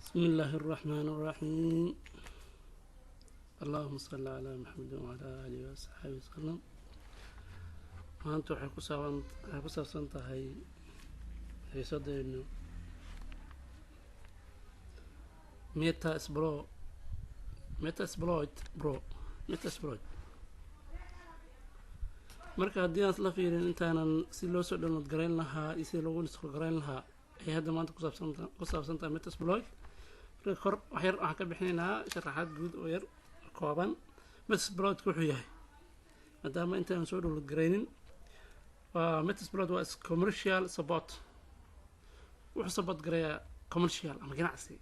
بسم الله الرحمن الرحيم. اللهم صل على محمد وعلى آله وصحبه وسلم. maanta waxay ku saabsan tahay xiisadeennu metasploit. marka haddii aan la fiirin intaanan si loo soo download garayn lahaa iyo si loogu install garayn lahaa ay hadda maanta ku saabsan tahay metasploit. marka kor waxaan ka bixinaynaa sharaxaad guud oo yar kooban. metasploit wuxuu yahay maadaama intaan soo download garaynin. metasploit waa commercial support, wuxuu support garayaa commercial ama ganacsi.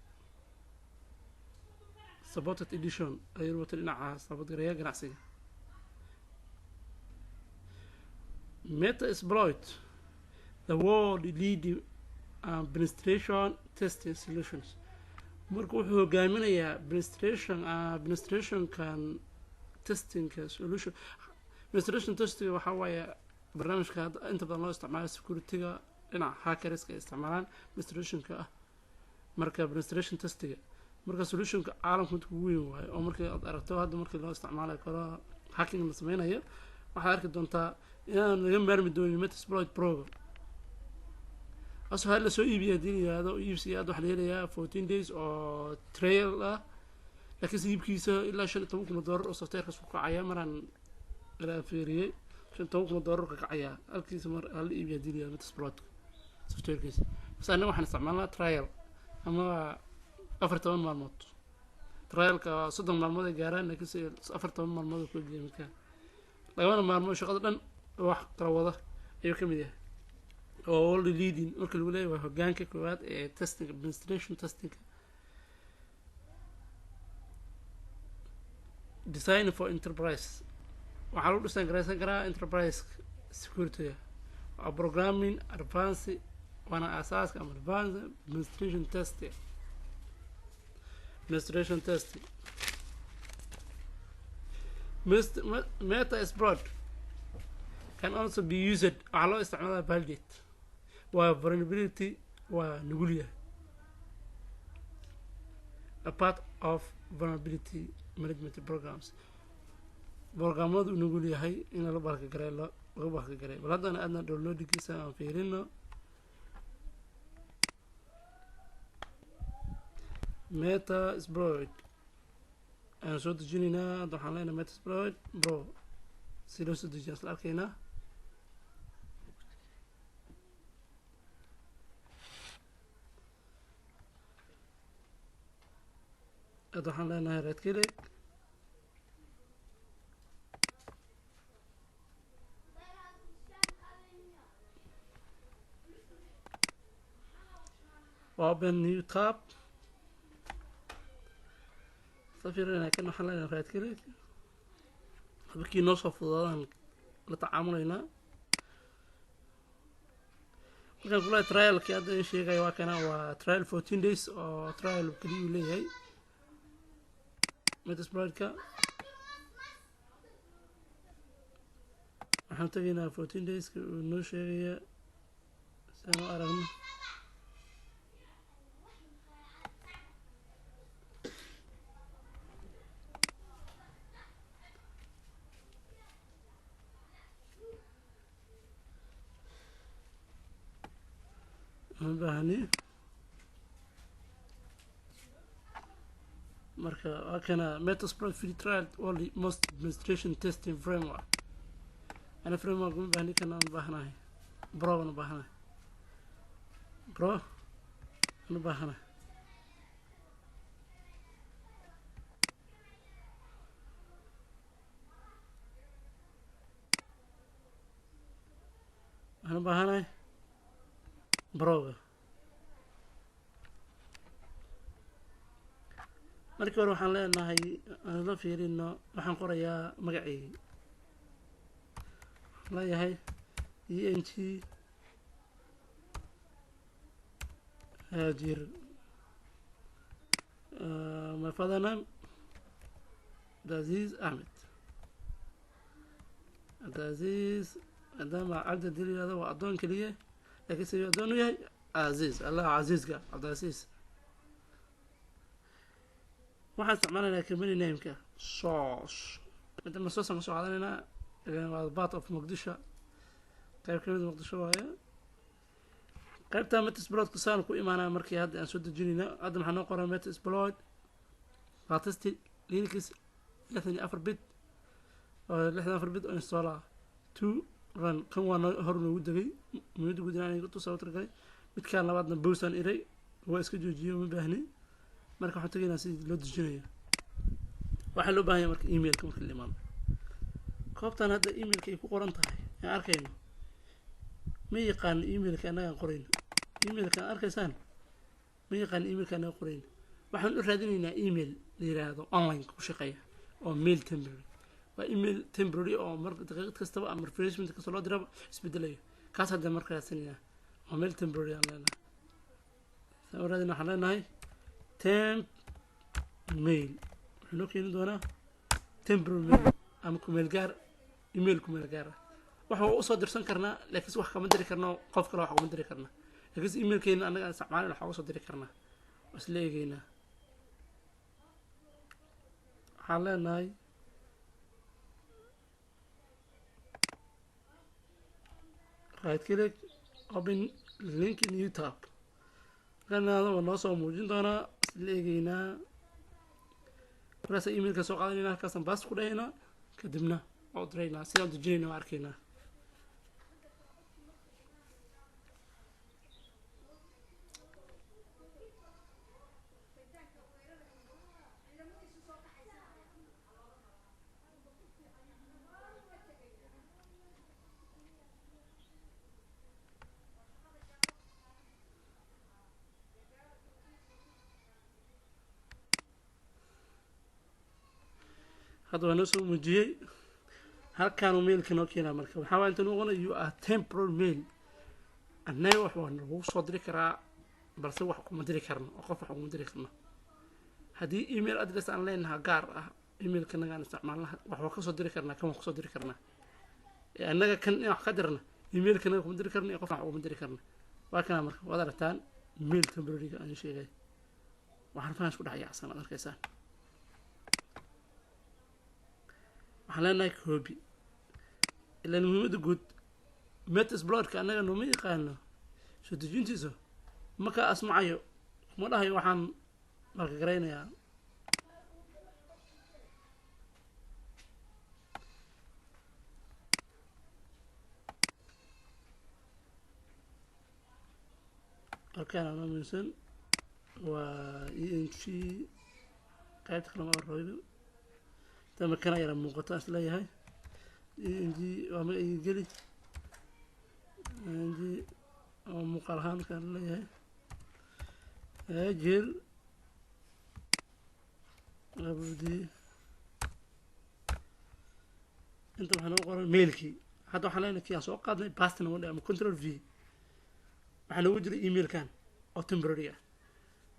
supported edition ayuu wata dhinaca support garaya ganacsiga. Metasploit, the world leading penetration testing solutions. marka wuxuu hogaaminayaa penetrationkan testingka solution. penetration testing waxaa waaye barnaamijka inta badan loo isticmaalo securityga dhinaca hackerska ay isticmaalaan penetrationka ah. marka penetration testiga marka solutionka caalamka mid ugu weyn waaye oo markii aad aragto hadda markii loo isticmaali karo hacking la sameynayo waxaad arki doontaa inaan laga maarmi doonin Metasploit Pro. asoo hal la soo iibiyo hadii la yiraahdo iibsiga aad wax la helayaa 14 days oo trial ah, laakiin iibkiisa ilaa $15,000 oo software-ka ku kacaya maraan la fiiriyay $15,000 ka kacaya halkiisa mar hal iibiyo hadii la yiraahdo Metasploit software-kiisa. Saana waxaan isticmaalnaa trial ama 14 maalmood. trialka 30 maalmood ay gaaraan laakiin 14 maalmood ku geemka labada maalmood shaqada dhan wax kala wada ayuu ka mid yahay. all leading marka lagu leeyahay hoggaanka koowaad ee testing penetration testing. design for enterprise waxaa lagu dhisan karaa enterprise security programming advanced waana asaaska ama advanced penetration testing. Metasploit can also be used waxaa loo isticmaalaa validate waa vulnerability waa nugul yahay a part of vulnerability management programs. programmadu nugul yahay in lagu balka garay bal haddana aadna downloadkiisa aan fiirino. Metasploit aan soo dejinaynaa hadda waxaan leenahay Metasploit Pro si loo soo dejiyo isla arkaynaa. hadda waxaan leenahay right click open new tab safirina kan waxaan leenahay right click habkii noo soo fududaadaan la tacaamulayna. markaan kula trialki hadda in sheegay waa kana waa trial 14 days oo trial kaliya uu leeyahay Metasploitka. waxaan tagaynaa 14 days ka uu noo sheegaya saan u aragno. marka waa kana Metasploit free trial only most penetration testing framework. ana framework ma baahni kana aan baahnahay Pro aan baahnahay ana baahnahay Pro. markii hore waxaan leenahay aan la fiirino waxaan qorayaa magacayga leeyahay eng hajir my father name Abdulaziz Ahmed. Abdulaziz maadaama cabdi hadii la yirahdo waa addoon keliya laakiin siduu addoon u yahay Aziz allah Azizka Abdulaziz waxaan isticmaalaynaa company nameka source midama source aan soo qaadanaynaa waa part of Muqdisho qayb kamid Muqdisho waaye qaybta Metasploit saan ku imaanaa markii hadda aan soo dejinayna hadda maxaa noo qoran Metasploit latest Linux 64 bit oo 64 bit oo install 2 run kan waa hor noogu dagay muddo gudana inuu tusoo targay midkaan labaadna boosan iray waa iska joojiyo ma baahni marka waxaan tagaynaa si loo dejinayo waxa loo baahan yahay marka emailka marka la imaado koobtan hadda emailka ay ku qoran tahay aan arkayno ma yaqaan emailka anaga qorayno emailka arkaysaan ma yaqaan emailka anaga qorayno waxaan u raadinaynaa email la yiraahdo online ku shaqeeya oo mail temporary waa email temporary oo marka daqiiqad kastaba ama refreshment kasta loo diraba isbedelayo kaas hadda marka raadsanayna waa mail temporary aan leenahay sawirradina waxaan leenahay temp mail wuxuu noo keeni doonaa temporary mail ama kumeel gaar email kumeel gaar waxa uu soo dirsan karnaa laakiin wax kama diri karno qof kale wax kama diri karnaa laakiin emailkeena anaga isticmaalna waxa soo diri karnaa isla eegayna waxaan leenahay right click open link in new tab kanada waa noo soo muujin doonaa isla eegaynaa markaas emailka soo qaadanayna halkaasaan baas ku dhahaynaa kadibna oo diraynaa sidaan dejinayna waa arkaynaa هذا نفسه مجيء هل كانوا ميل كانوا كنا مركب حاول أنت نقول you are temporal mail الناي وحنا هو صدري كرا بس هو حكم مدري كرنا وقف حكم مدري كرنا هذه إيميل أدرس أونلاين جار إيميل كنا قاعد نستعملها وحنا صدري كرنا كم صدري كرنا أننا كنا قدرنا إيميل كنا حكم مدري كرنا وقف حكم مدري كرنا وكنا مركب وهذا الثان ميل temporary أنا شيء جاي وحرفيا شو دعية أصلا أنا كيسان waxaan leenahay copy ilaa muhiimada guud Metasploit ka anaga noo yaqaano soo dejintiisa ma ka asmacayo ma dhahayo waxaan marka gareynayaa halkaan aan aaminsan waa ENG qaybta kale ma warraydo تم كان يرى مقطع سلاي هاي عندي وما يجري عندي مقارهان كان لي هاي أجل أبدي أنت محنا قرر ميلكي حتى حنا كي أسوق قادنا باستنا ولا كنترول في محنا وجري إيميل كان أو تمبررية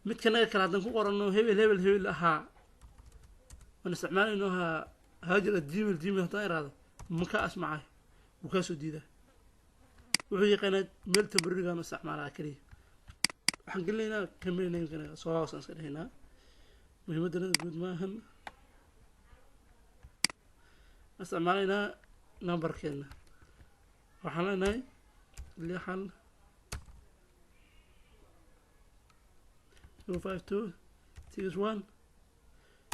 متكنا كلادنا قرر إنه هبل ها ونستعمل إنها هاجر الديم طائر هذا مكاس معه وكاسو ديده وهي قناة ميل تبرر قام استعمالها كريه حنقول لنا كملنا يمكن صواص نصير هنا مهمة لنا جود ماهن استعمالنا نمبر كنا وحنا اللي حل 252 61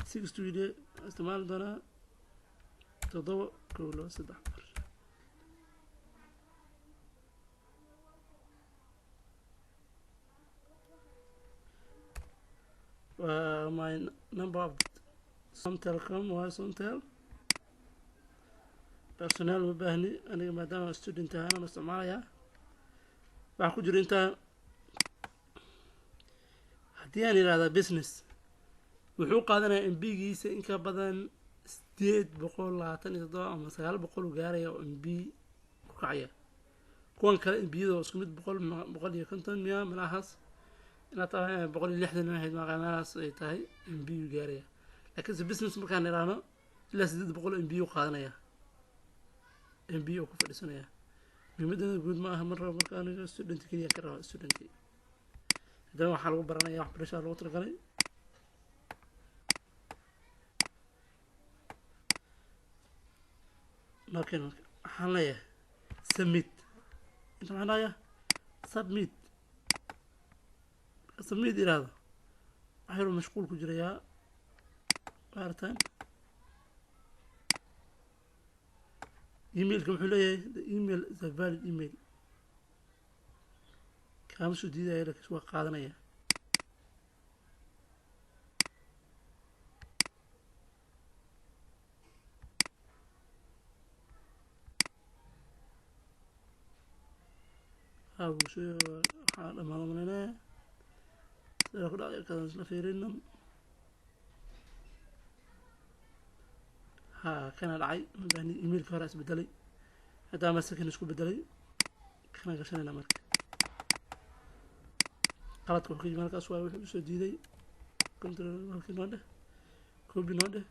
62 دي استعمال دونا تضوء كله 16 my number of Somtelcom و Somtel personnel مباهني أنا ما دام student أنا استعمالها waxaa ku jira inta haddii aan yiraahdo business wuxuu qaadanayaa MB-giisa in ka badan 827 ama 900 gaaraya oo MB ku kacaya kuwan kale MB-yada isku mid 150 miya malahaas ina tahay 160 ma ahayd maqaanaas ay tahay MB gaaraya laakiin business markaan yiraahdo ilaa 800 MB u qaadanaya MB oo ku fadhiisanaya muhiimada guud ma aha marka aniga student kaliya ka raawo student hadana waxa lagu baranayaa waxbarashada lagu talagalay لكن حاليا submit انت معناها submit submit إرادة waxyar mashquul ku jirayaa baaritaan emailka wuxuu leeyahay the email is a valid email kaama soo diidaya laakiin waa qaadanaya waxaa dhamaada malaynaya sida ku dhacay kadan isla fiirino kana dhacay mabani emailka hore isbedelay hadaa masakin isku bedelay kana gashanayna marka qaladka wuxuu ka yimid halkaas waa wuxuu soo diiday control halkii noo dheh copy noo dheh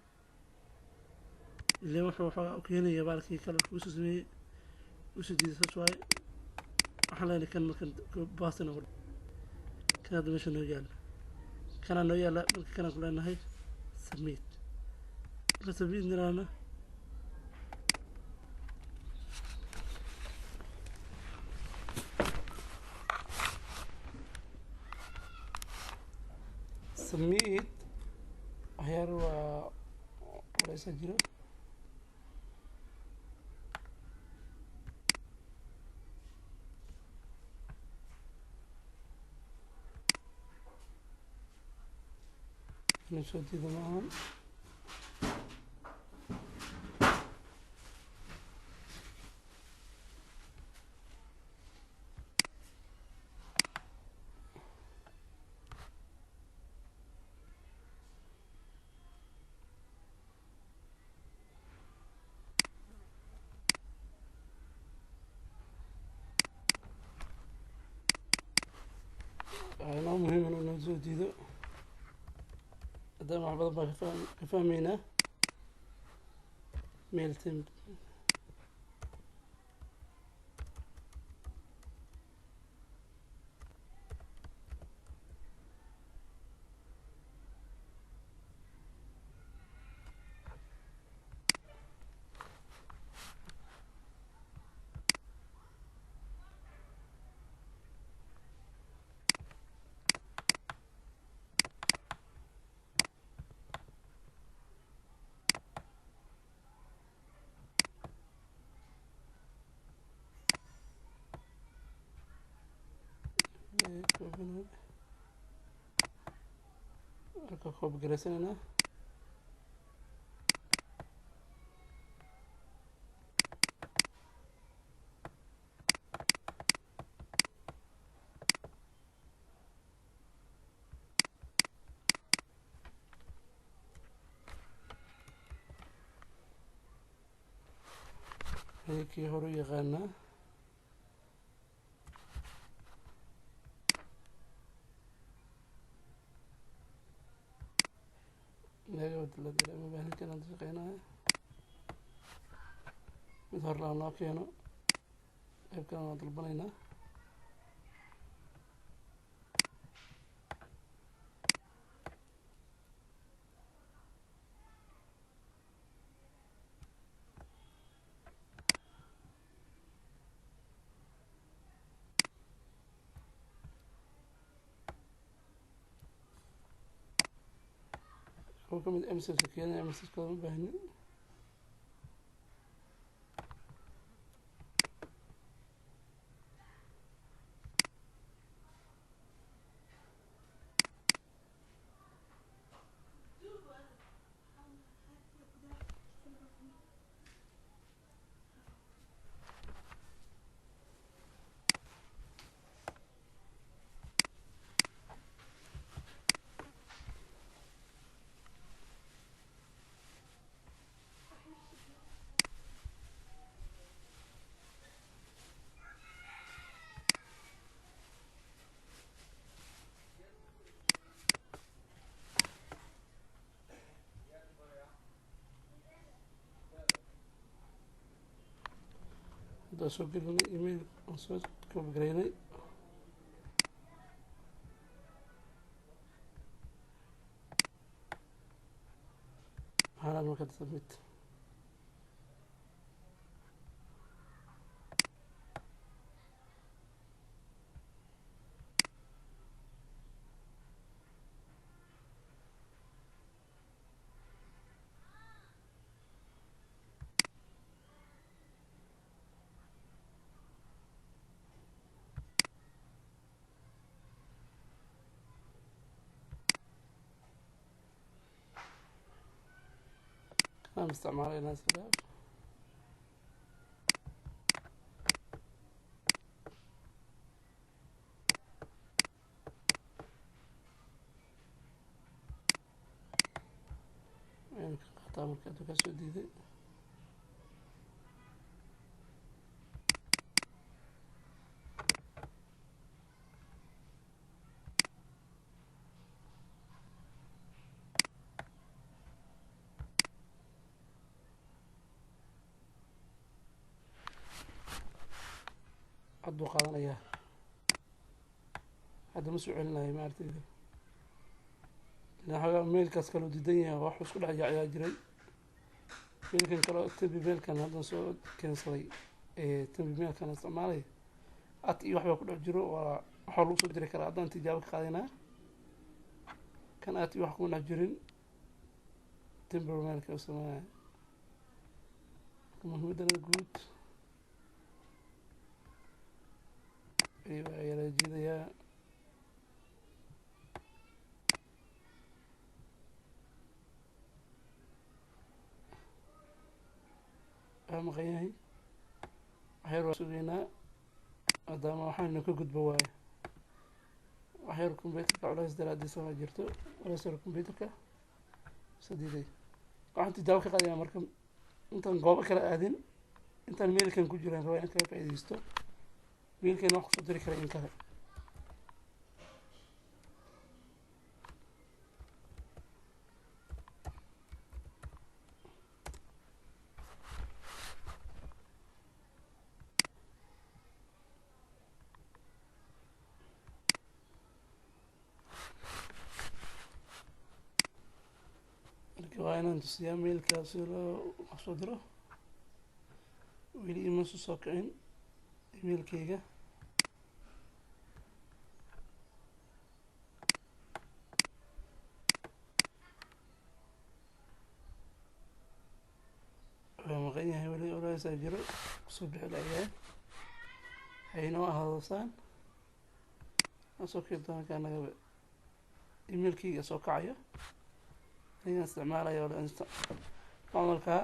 ilaa wuxuu waxaa u keenaya baalkii kale uu soo sameeyay uu soo diiday saas waaye waxaan leenahay kan markan baasina kan hadda meesha noo yaala kana noo yaala marka kana ku leenahay submit la submit niraana submit waxyaar waa wareysa jiro soo diida maahan waxaa muhiim inuu noo soo diido هذا مع بعض فهمينا ميل تم خوب جلسنا هيك هورو يغنى ما بين كنا نتقينا يظهر لنا كينو يمكن أن نطلبنا هو كم أمسك كينا أمسك كلام بهني هذا سو قلنا إيميل أصوات كوب جريني هذا ما كنت سبميت أنا مستعمل ناس كده يعني قطع مركز كاسو دي عدو قادنا إياه هذا مسؤول لنا ما أعرف إذا لأن ميل كاسكالو ديدية واحد كل حاجة على جري ميل كان كلا تبي ميل كان هذا سو كان صلي تبي ميل كان استعمالي أتي واحد كل جرو وحلو صدق جري كلا هذا أنت جاوك قادنا كان أتي واحد كنا جرين تبي ميل كاستعمالي كمان هو ده الجود أيوة يا رجال يا أهم غياهي waxyar waa sugeynaa maadaama waxaynu ka gudbo waayo waxyar combyuterka culays daraadiisa waa jirto culays yar combyuterka sadiiday waxaan tijaabo ka qaadayaa marka intaan goobo kala aadin intaan meelkan ku jiraan rabaa in kaga faa'iidaysto meelkan wax kusoo diri kara in kale waa inaan tusiyaa meelkaas si loo wax soo diro weli ima soo kicin emailkayga waa maqan yahay weli olaasaa jiro kusoo bixi layahay haynoo ahaadasaan asoo kii doonka anaga emailkayga soo kacayo anigaan isticmaalayo wala maamulka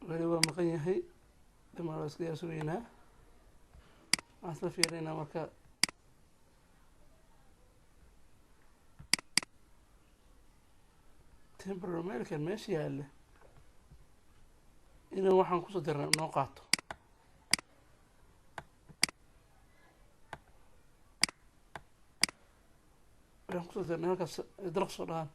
weli waa maqan yahay dhamaan waa iska yaa sugeynaa waxaan isla fiirinaa marka temporary mailkan meesha yaalla inaan waxaan kusoo dirnay noo qaato waxaan kusoo dirnay halkaas dalaq soo dhahaan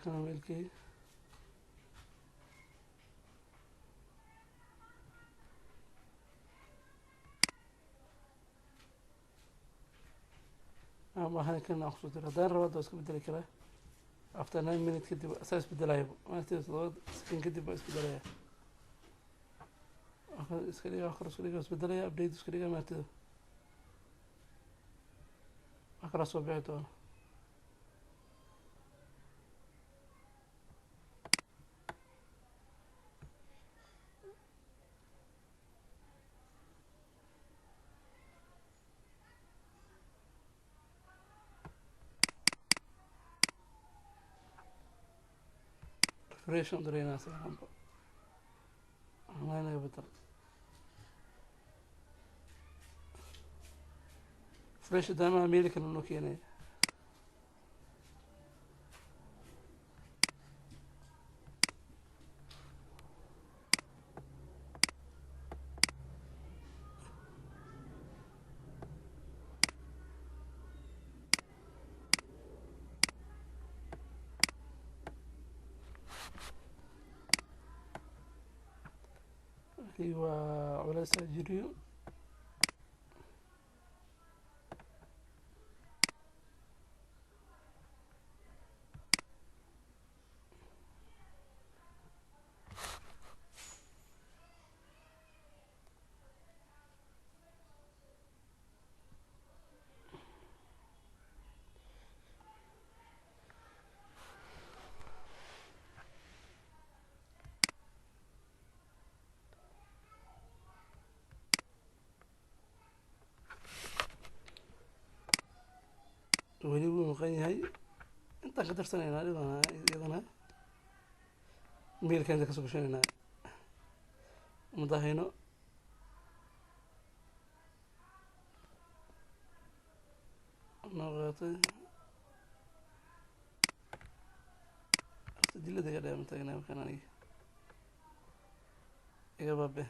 كان ملكي ما هذا كنا أقصد هذا الرواد بس كبدل كله after 9 minutes كده أساس بدلايه ما تيجي صوت سكين كده بس بدلايه iska dhiga wax kale isku dhiga isbedelaya update iska dhiga maartida wax kala soo bixi doona refresh dareynaa saxanba online bedel fresh dama mail kan noo keenay waa culays jiriyo weli wuu maqan yahay intaan ka darsanaynaa iyadana mailkan ka soo gashanaynaa madahayno noo qaatay horta dilada iga dhaya mataagnaa markaan aniga iga baabe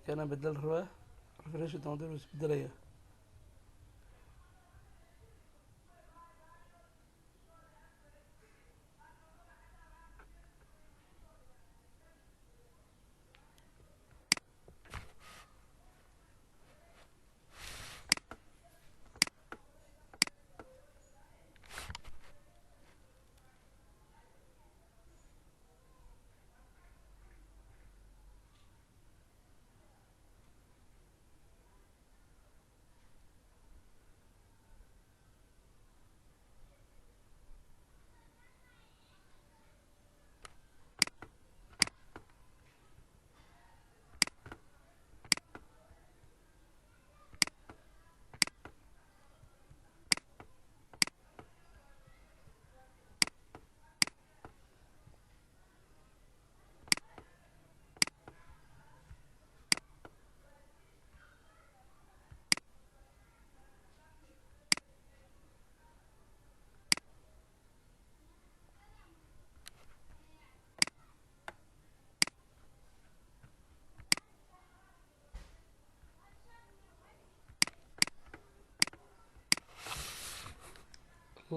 kana bedel rabaa refresh doonta inuu isbedelaya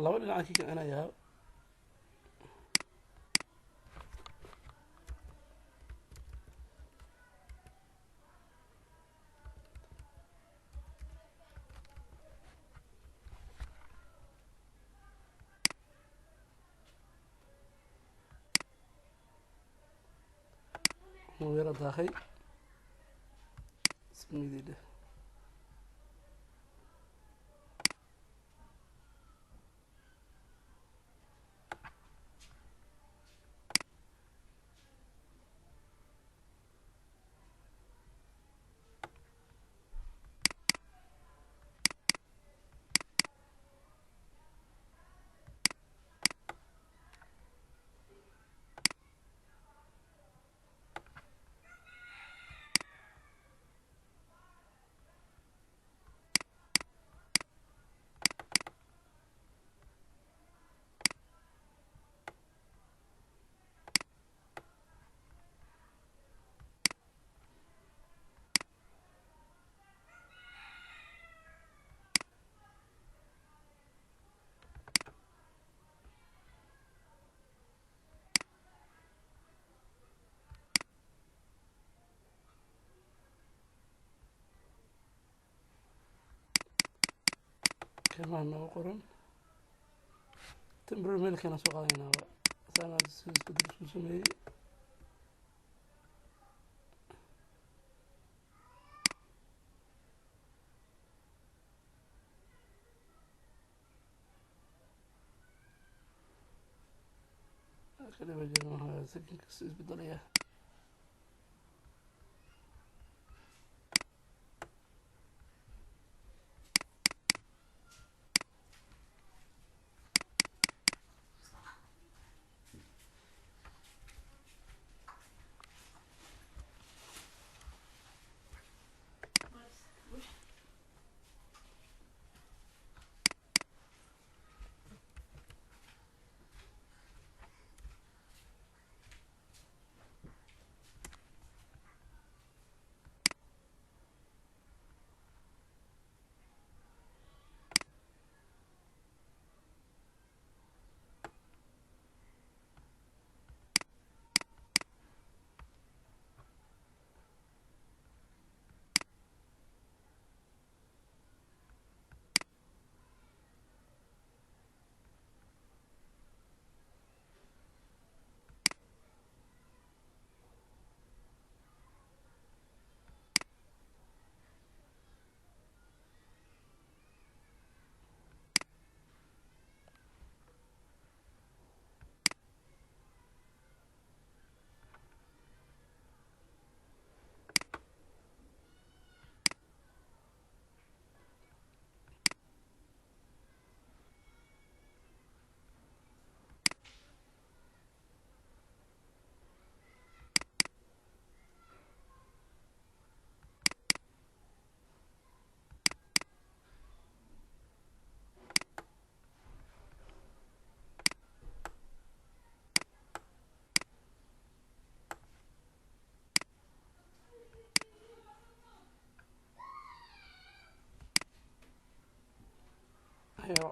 laba dhinac ka kicinayaa wuu yara daaqay ismididhe qiimaha noogu qoran temporary mailkeena soo qaadanaynaa saan hadda si isbedel isku sameeyey kadib jiraan sekinka si isbedelaya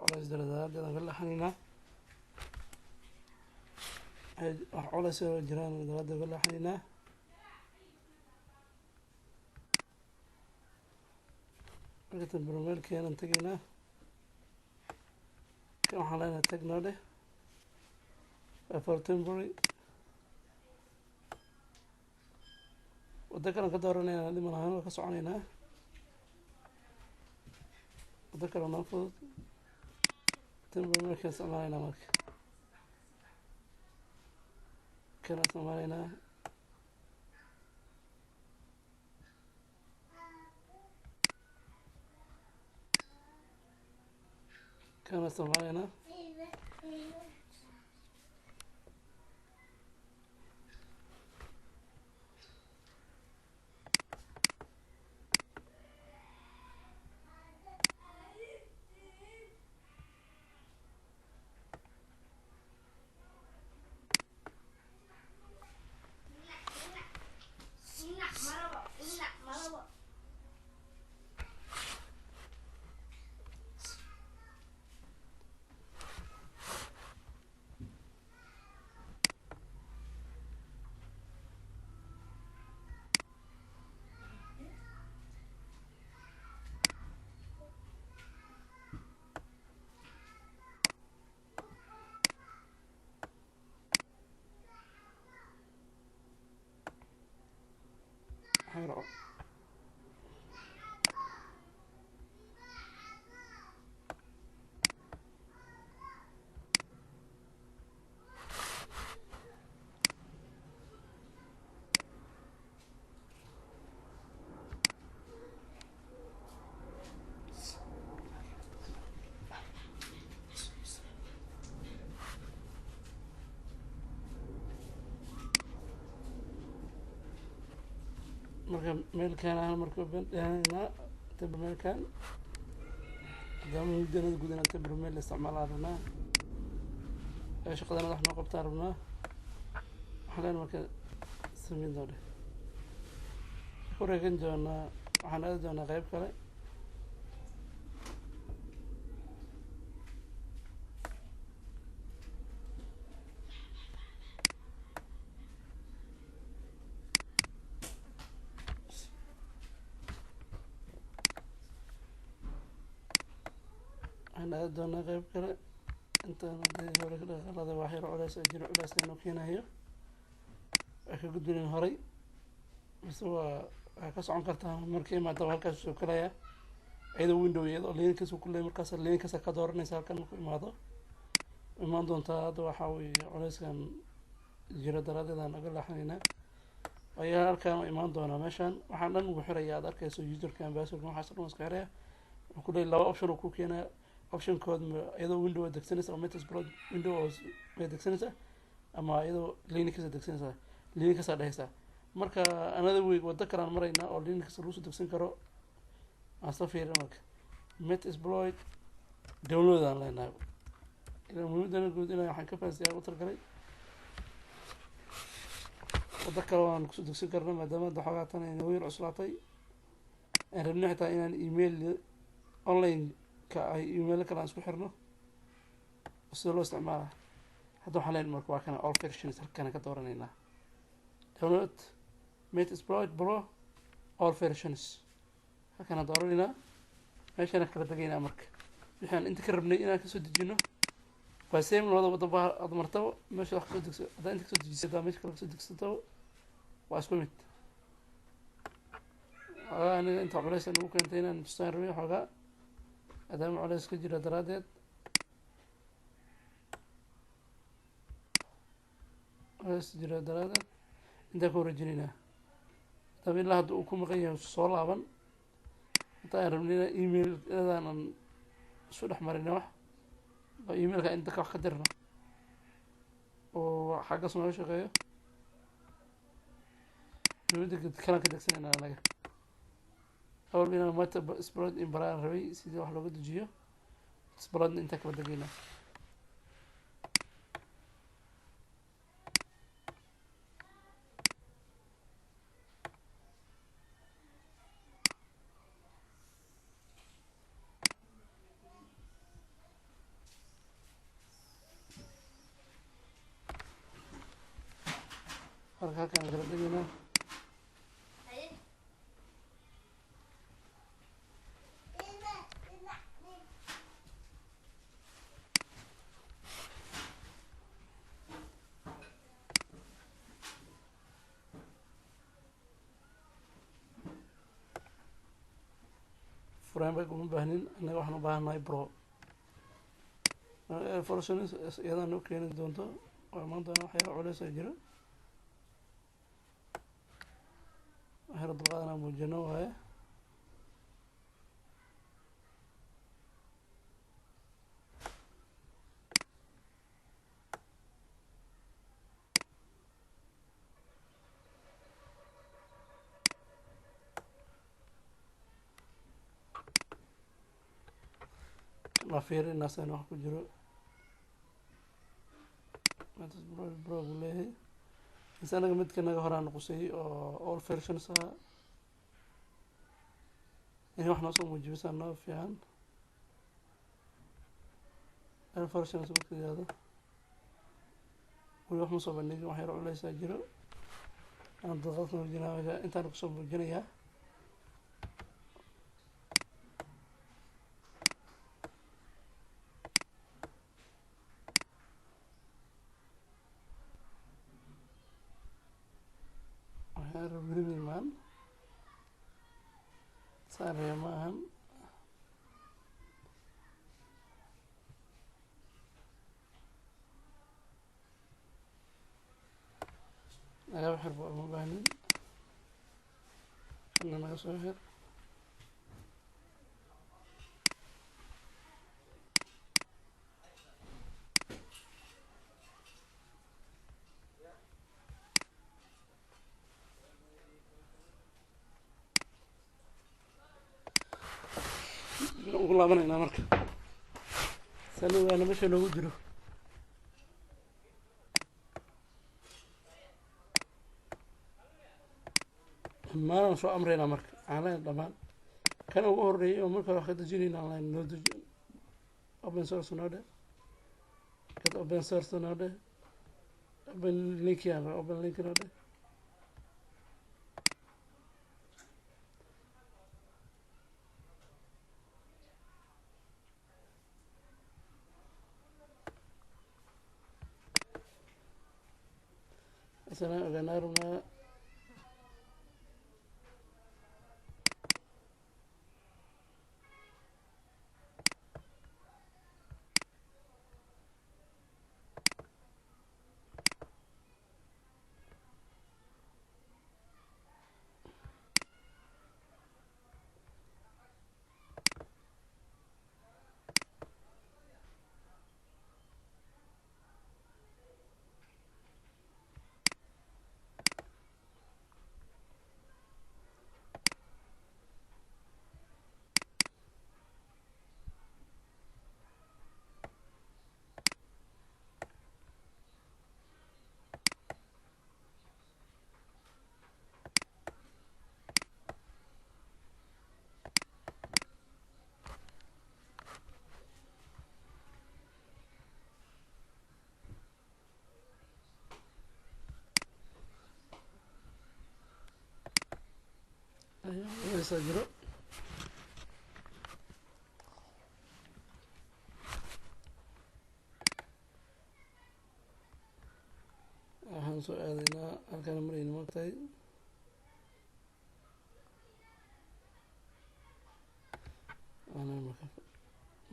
culays daradaadaan ka leexanaynaa wax culays oo jiraan darada ka leexanaynaa marka temporary mailkeenan tegaynaa kan waxaan leenahay tag noo dheh for temporary waddo kalan ka dooranayna dhiman ahaan waa ka soconaynaa waddo kale noo fudud temporary mailkan isticmaalaynaa marka kan isticmaalaynaa kan isticmaalaynaa xero marka mailkan aan marka bandhigna temporary mailkan hadama muddada guud inaan temporary mail isticmaalaa rabnaa shaqadana wax noo qabtaa rabnaa waxaan leenahay marka samayn doona ku wareegan doonaa waxaan aadi doonaa qayb kale aadi doonaa qeyb kale intaan hadii hore qalada wax yar culays jiro culays inuu keenayo way ka gudbineen horay mise waa ka socon kartaa markii imaado halkaas soo kalaya iyadoo window iyadoo linkas ku leeyahay markaas linkas ka dooranaysa halkan markuu imaado imaan doontaa hadda waxaa weeye culayskan jiro daraadeedaan naga laaxanaynaa ayaa halkaan imaan doonaa meeshaan waxaan dhan ugu xiraya aad arkayso userkan passwordkan waxaas dhan iska xiraya wuxuu ku leeyahay laba option uu ku keenaa option kood iyadoo window aad degsanaysa oo Metasploit window aad degsanaysa ama iyadoo linux aad degsanaysa linux aad dhehaysa marka another way wada kalaan maraynaa oo linux lagu soo degsan karo aan soo fiirin marka Metasploit download aan leenahay ilaa muhiimadana guud inaan waxaan ka fahansiyaa u targalay wada kale waan kusoo degsan karna maadaama hadda xoogaa tan ay nagu yar cuslaatay aan rabnay xitaa inaan email online ka ay email kale aan isku xirno sida loo isticmaala hadda waxaan leenahay marka waa kana all versions halkaan ka dooranaynaa download Metasploit Pro all versions halkaan dooranaynaa meeshaan kala tagaynaa marka waxaan inta ka rabnay inaan kasoo dejino waa same labada wadaba aad martaba meesha wax kasoo degso haddaa inta kasoo dejisataa meesha kale kasoo degsato waa isku mid aniga inta culays ugu keentay inaan tustaan rabay xoogaa maadaama culays ka jira daraadeed intaan ka wareejinaynaa hadaba ilaa hadda uu ku maqan yahay soo laaban inta aan rabnay inaan email adaanan isu dhex marina wax oo emailka inta ka wax ka dirno oo xaggas nooga shaqeeyo dowladda kalaan ka degsanayna anaga awal inaan Metasploit in baraan rabay sidii wax looga dejiyo Metasploitna intaan kala degaynaa halkaan kala degaynaa framework uma baahnin anaga waxaan u baahanahay Pro versions iyadaan noo keeni doonto oo imaan doona waxyaaba culays oo jiro waxyar dulqaadan aan muujino waaye waa fiirinaa saan wax ku jiro Metasploit Pro buu leeyahay mise anaga midka naga horaan qusay oo all versions ah in wax noo soo muujibisaa noo fiican all versions marka yiraahdo weli wax ma soo bandhigin wax yar culaysaa jiro aan daqad muujinaa intaan kusoo muujinayaa man sare maahan naga xir baa uma baahnin kana naga soo xir ugu laabanayna marka sanadana meesha loogu jiro dhammaan soo amrayna marka aanlayn dhammaan kan ugu horeeyay oo marka wax ka dejinayna aanlayn noo dejiyo open source noo dhe kad open source noo dhe open link yaan open link noo dhe مثلا ogaanaa ayaa jiro waxaan soo aadaynaa halkaan marayna maagtahay ana marka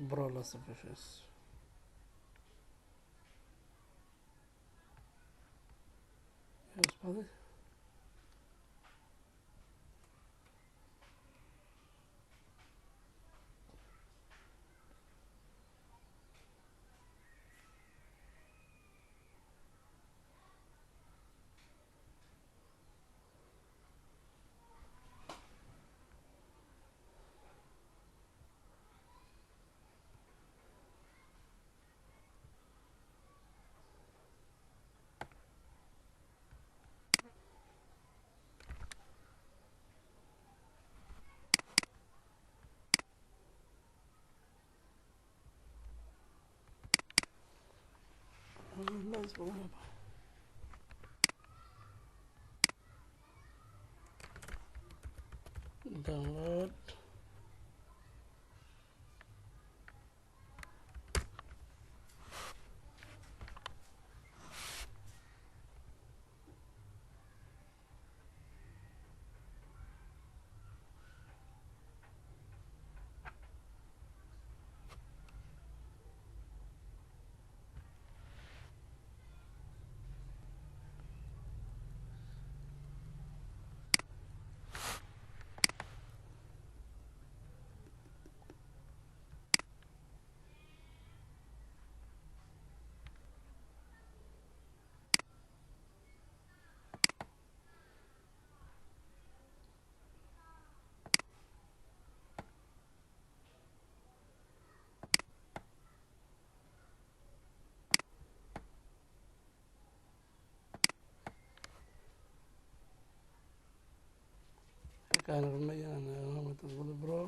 brolas fashions yasbadi download halkaan rabnay inaan tasbada bro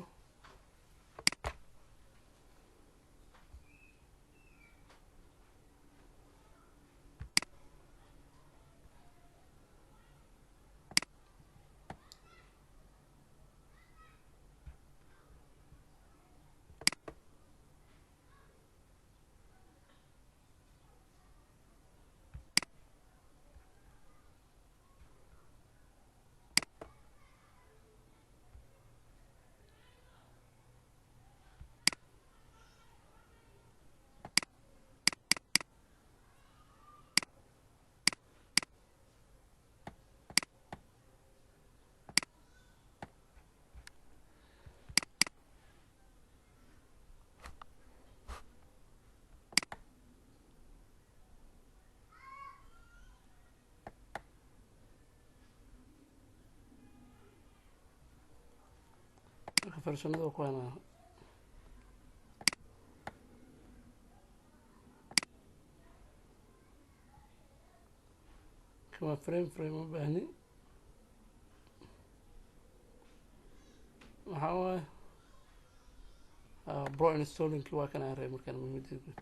marka farsamada ku ana kama frame u baahni waxaa waaye bro installing waa kana array markaan muhiimadii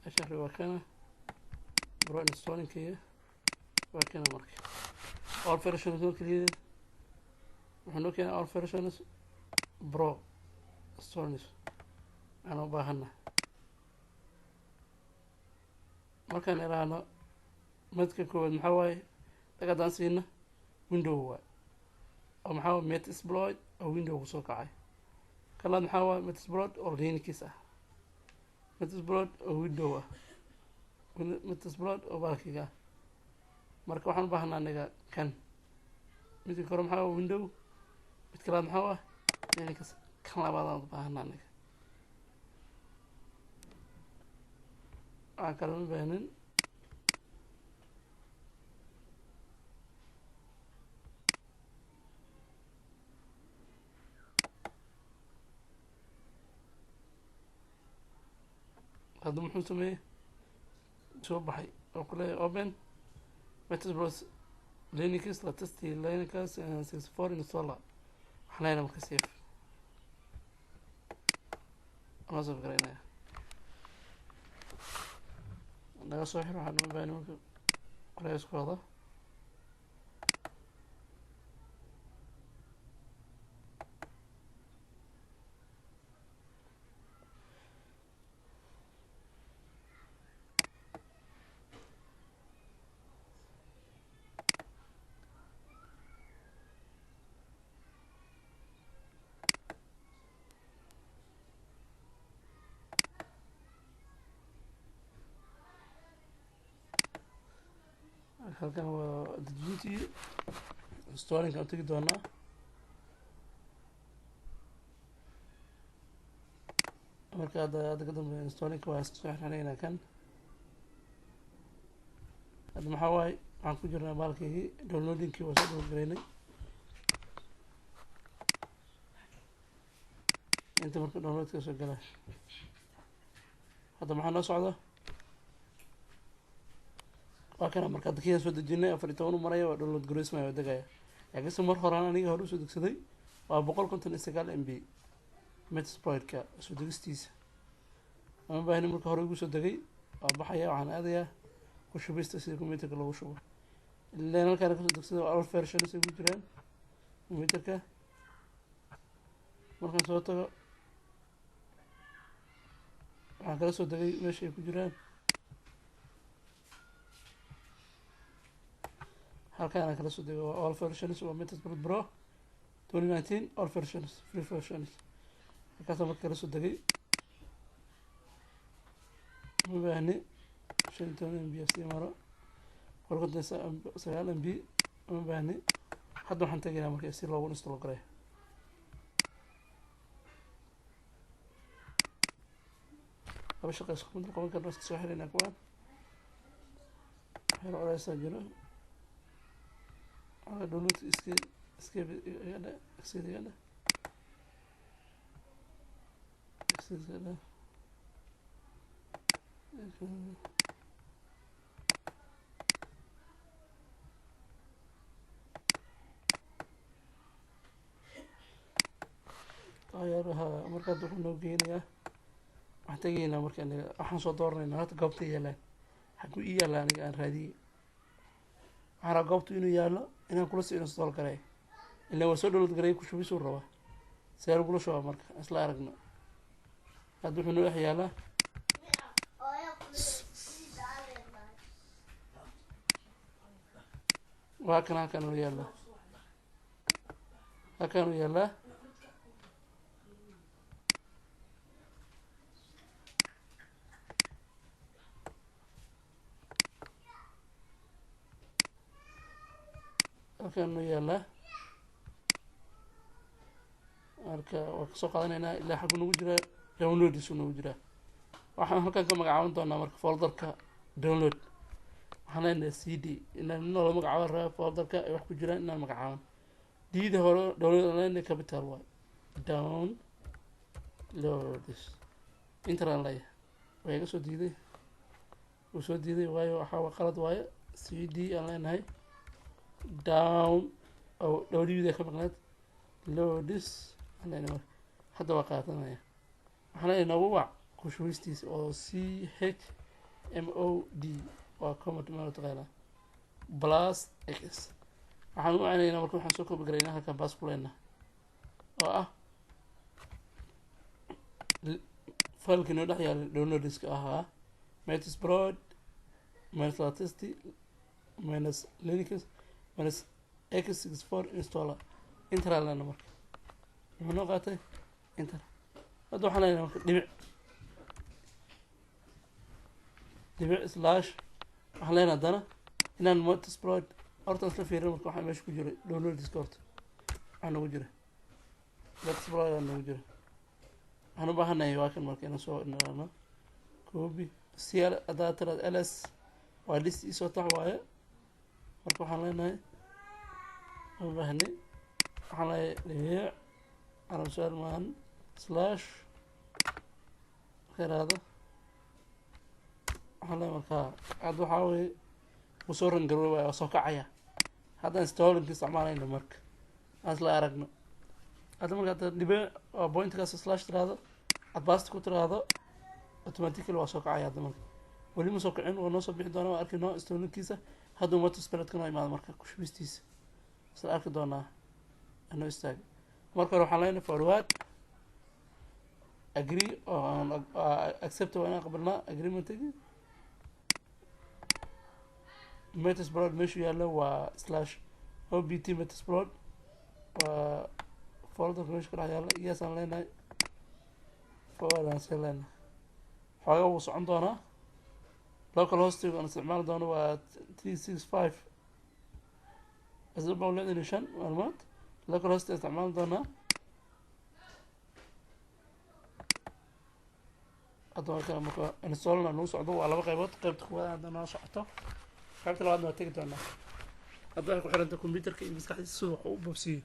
ashari waa kana bro installing waa kana marka all versions oo kaliya waxaan noo keenay all versions bro installing aan u baahana markaan ilaahno midka koowaad maxaa waaye dagadaan siina window waay oo maxaa waaye metasploit oo window kusoo kacay. kalaad maxaa waaye metasploit oo linux ah, metasploit oo window ah, metasploit oo baalkiga ah. marka waxaan u baahnaa anaga kan midka kore maxaa waaye window, mid kalaad maxaa waaye linux, kan labaadaan u baahnaa anaga. waxaan kala ma baahnin hadda muxuu sameeyey soo baxay oo kuleeyahay open metasploit linux la testi linux 64 installer. waxaan leeyahay marka safe ama soo fikraynaya naga soo xiro. waxaan ma baahnin marka qoreyskooda halkan waa dejintii storinka aan tegi doonaa. marka hadda ka dambe storinka waa soo xiranaynaa kan. hadda maxaa waaye waxaan ku jirnaa baalkaygii downloadingkii waa soo downloadgaraynay. inta marka downloadka soo gala hadda maxaa noo socda waa kana marka hadda kiyaan soo dejinay 14 u maraya waa download gareysmaya waa degaya. laakiinse mar horaan aniga hore usoo degsaday waa 159 MB metasploitka soo degistiisa. ama baahni marka hore ugu soo degay waa baxaya. waxaan aadayaa ku shubista sida computerka loogu shubo. ileen halkaana kasoo degsaday waa all versions ay ku jiraan computerka. markaan soo tago waxaan kala soo degay meesha ay ku jiraan. halkaan kala soo degay waa all versions waa Metasploit Pro 2019 all versions free versions. halkaasaan marka kala soo degay ma baahni 15 MB sii maro 9 MB ma baahni. hadda waxaan tegaynaa marka si loogu install gareeyo. laba shaqo isku mid qaban karnaa iska soo xiraynaa kuwaan xero coleysaa jiro. download escape igada exit igada exit igada taageeraha markaad wuxuu noo geynayaa. waxaan tegaynaa marka aniga waxaan soo dooranaynaa hata goobta yaalaan xaguu ii yaalla aniga aan raadiyey. waxaan rabaa goobtu inuu yaallo inaan kula sii install gareeyo. ilaa waa soo download gareeyo ku shubisuu rabaa see lagula shubaa marka isla aragno. hadda wuxuu noo dhex yaallaa waa kan halkaan uu yaallaa halkaan uu yaallaa. halkaan uu yaallaa. marka waa kasoo qaadanaynaa ilaa xaggu nagu jiraa downloadisu nagu jiraa. waxaan halkaan ka magacaaban doonaa marka folderka download. waxaan leenahay cd inaan noola magacaaba rabaa folderka ay wax ku jiraan inaan magacaaban. diida hore download aan leenahay capital waay downloads interaan leeyahay waa iga soo diiday wuu soo diiday waayo waxaa qalad waayo cd aan leenahay down oo dhowdhiida ka maqnayd loadis aan leenahay marka hadda waa qaadanaya. waxaan leenahay noogu wac ku shubistiisa oo chmod waa command ma taqaanaa plus x. waxaan u macnaynaa marka waxaan soo koobi garaynaa halkan baas ku leenahay oo ah failkii noo dhex yaala downloadiska ahaa Metasploit Metasploit minus linux minus x64 installer inter lena marka wuxuu noo qaatay inter hadda waxaan leenahay marka dhibic slash waxaan leenahay haddana inaan multisploit horta isla fiirin marka waxaa meesha ku jiray download discord waxaa noogu jira multisploit aa noogu jira waxaan u baahanahay waa kan marka inaan soo naraano copy cl haddaa tiraad ls waa list isoo tax waaye marka waxaan leenahay ma baahnay waxaan leenahay dhibic arabshaar maahan slash khiraado waxaan leenahay markaa hadda waxaa weye wuu soo rangaroobaya waa soo kacaya haddaan installinka isticmaalayno marka aan isla aragno hadda marka hadda dhibic waa pointkaas slash tiraado adbasta ku tiraado automatically waa soo kacaya hadda marka weli ma soo kicin waa noo soo bixi doonaa waa arki noo installinkiisa hadduu multisploitka noo imaado marka kushubistiisa isla arki doonaa anoo istaaga marka hore waxaan leenahay forward agree oo accept waa inaan qabalnaa agreementigi multisploit meeshu yaallo waa slash obt multisploit waa folderka meesha ku dhex yaalla iyaasaan leenahay forward aan iska leenahay xoogaa wuu socon doonaa local hostiga aan isticmaali doono waa 365 5 maalmood local host aan isticmaali doonaa hadda waa kale marka installna nuu socdo waa laba qaybood qaybta kuwaad hadda noo socoto qaybta labaadna waa tegi doonaa hadda waxay ku xiranta computerka iyo maskaxdiisa siduu wax u boobsiiyo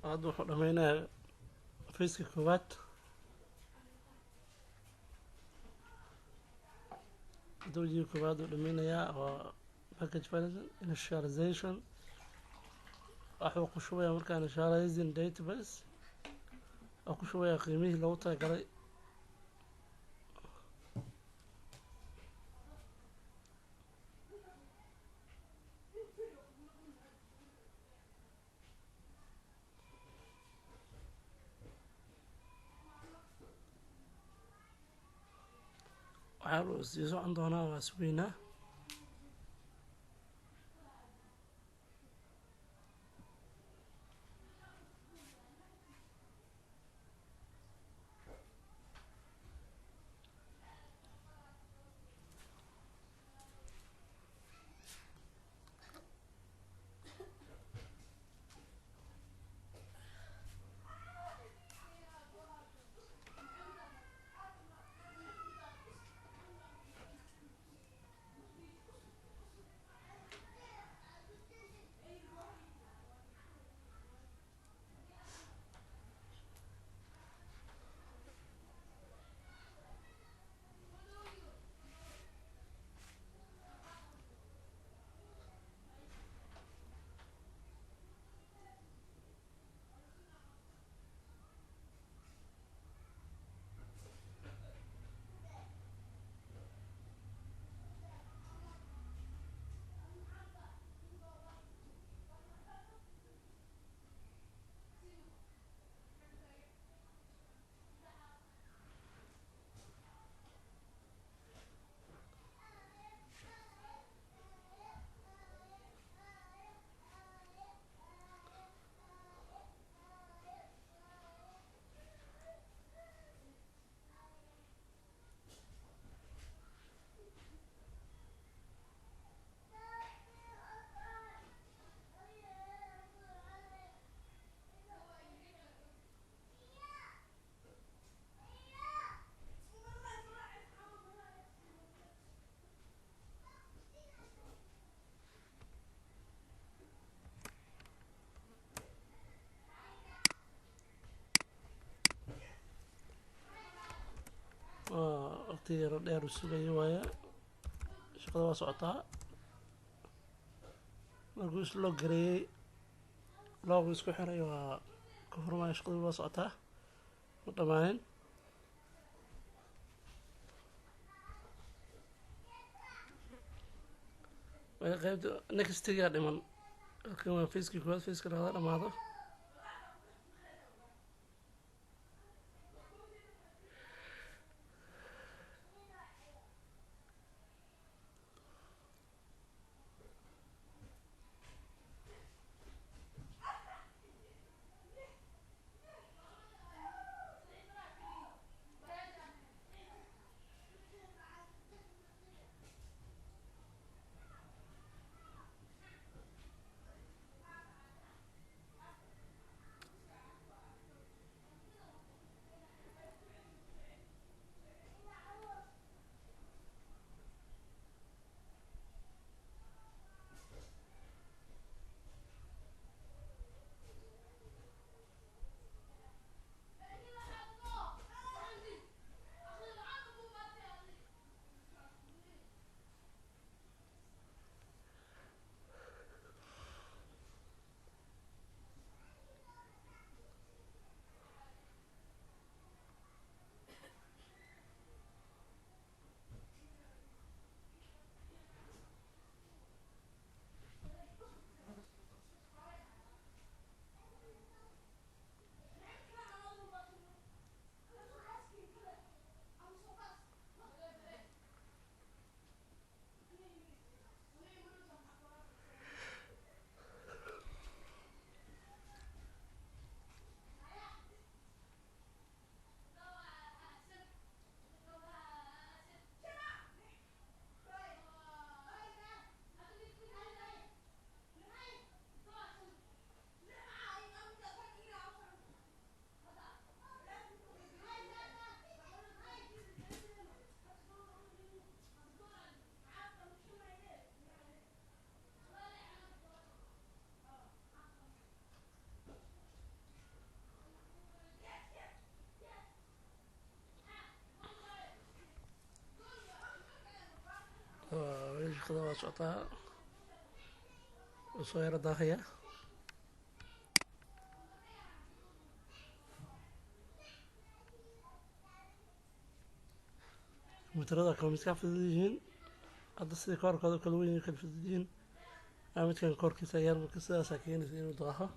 hadda wuxuu dhameynayaa faceka koowaad. dawjiga koowaad uu dhameynayaa waa package initialization. waxuu ku shubayaa markaa initializing database, oo ku shubayaa qiimihii loogu talagalay. waxaa loo sii socon doonaa waa sugeynaa. waqti yaro dheer uu sugayo waaya. shaqada waa socotaa. markuu isloo gareeyey loogu isku xiray waa ka furmaya. shaqadii waa socotaa, ma dhamaanin. qaybta nextigaa dhiman. halkan waa facekii koowaad, faceka labaad dhamaado. shaqada waa socotaa oo soo yaro daahaya kombiyuutarada kale miska fudud yihiin hadda sida koorkooda kala weyn kala fudud yihiin midkan koorkiisa yar marka sidaasaa keenaysa inuu daaho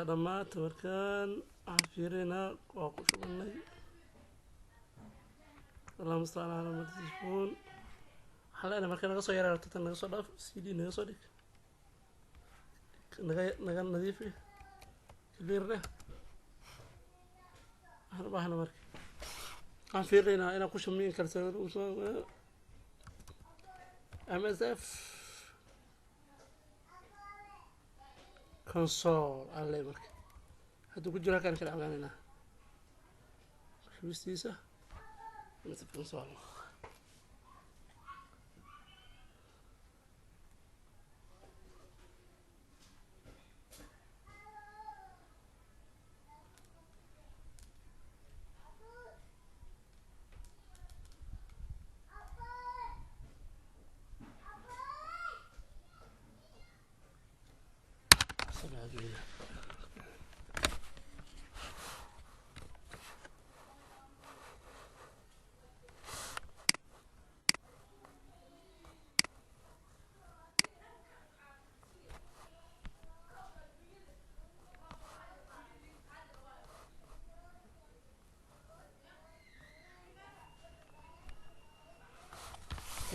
dhamaate markaan waxaan fiirinaa waa ku shubanay اللهم صل على محمد حلقنا marka naga soo yaraarto tan naga soo dhaaf cd naga soo dhig naga nadiif clearna waxaan baahna marka aan fiirinaa inaan ku shamiin karto MSF console alle marka hadda ku jira kan kala cagaanina xubstiisa MSF console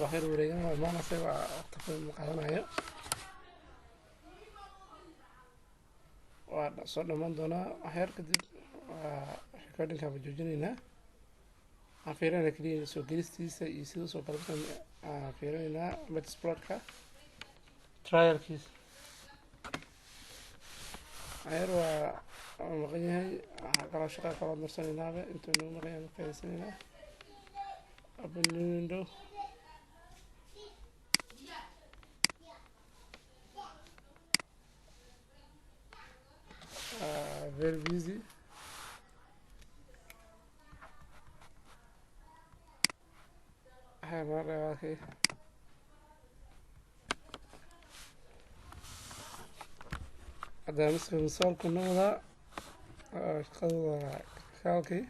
waxyar wareegan waa imaanaysa waa waqti badan ma qaadanayo waa soo dhammaan doonaa waxyar kadib waa recordingka ba joojinaynaa aan fiirinayna keliya soo gelistiisa iyo siduu soo galabsan aan fiirinaynaa Metasploitka trialkiisa waxyar waa maqan yahay waxaa kaloo shaqaa kaloo marsanaynaaba intuu nagu maqan yahay faa'iidaysanaynaa open new window very busy okay hadda misolku noqda shaqadu waa kaalkii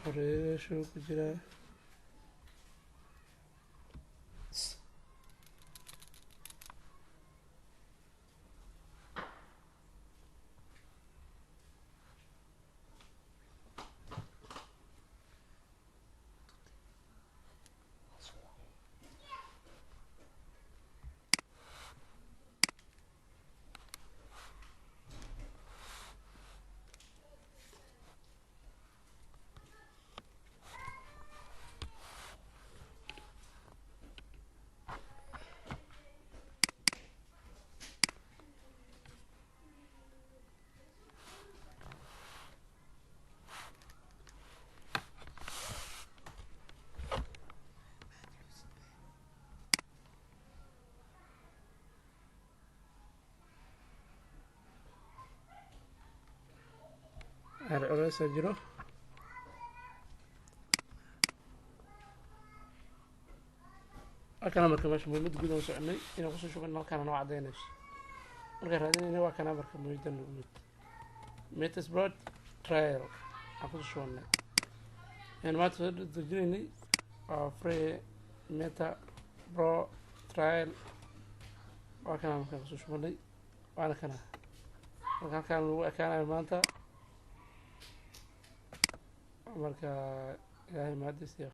horeeyashuu ku jiraa culays jiro halkana marka meesha muhiimad guud aan soconay inaan kusoo shubin halkana noo cadeynayso markaan raadinayna waa kana marka muhiimadan guud Metasploit trial aan kusoo shubnay yani maanta soo dejinaynay waa free meta pro trial waa kana markaan kusoo shubnay waana kana marka halkaan lagu ekaanayo maanta marka ilaahay mahadiis